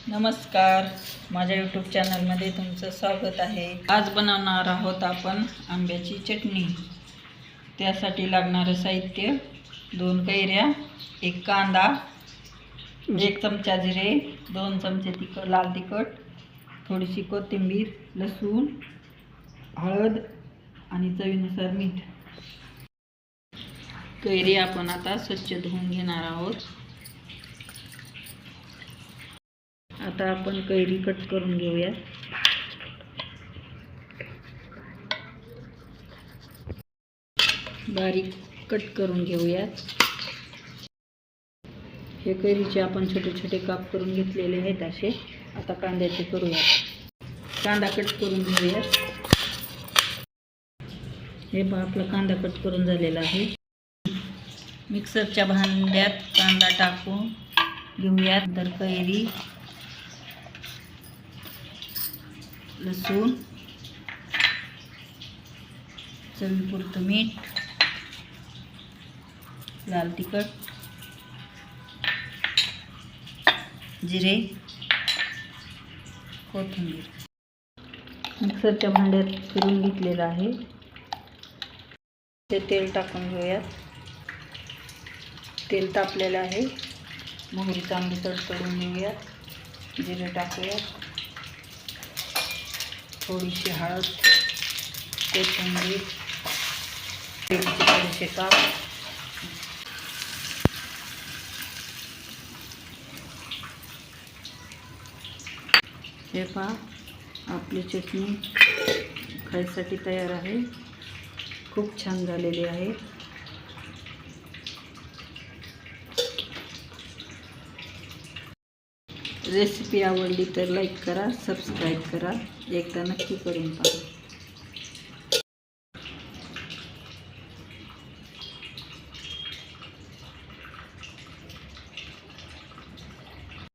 नमस्कार, माझ्या यूट्यूब चॅनलमध्ये तुमचं स्वागत आहे। आज बनवणार आहोत आपण आंब्याची चटणी। त्यासाठी लागणारं साहित्य 2 कैऱ्या, 1 कांदा, 1 चमचा जिरे, 2 चमचे लाल तिखट, थोडीशी कोथिंबीर, लसूण, हळद आणि चवीनुसार मीठ। कैरी आपण आता स्वच्छ धुवून घेणार आहोत। आता आपण कैरी कट करून घेऊया। बारीक कट करून घेऊया। हे कैरीचे आपण छोटे छोटे काप करून घेतलेले आहेत असे। आता कांद्याचे करूया। कांदा कट करून घेऊया। हे पहा, आपला कांदा कट करून झालेला आहे। मिक्सरच्या भांड्यात कांदा टाकून घेऊया। तर कैरी, लसूण, चवीपुरतं मीठ, लाल तिखट, जिरे, कोथिंबीर मिक्सरच्या भांड्यात फिरून घेतलेलं आहे। ते तेल टाकून घेऊयात। तेल तापलेलं आहे। मोहरी चांगली तडतडून घेऊयात। जिरे टाकूयात। थोडीशी हळद, कोथिंबीर, थोडेसे काप, हे पहा, आपली चटणी खायसाठी तयार आहे। खूप छान झालेली आहे। रेसिपी आवडली तर लाईक करा, सबस्क्राईब करा, एकदा नक्की करून पहा।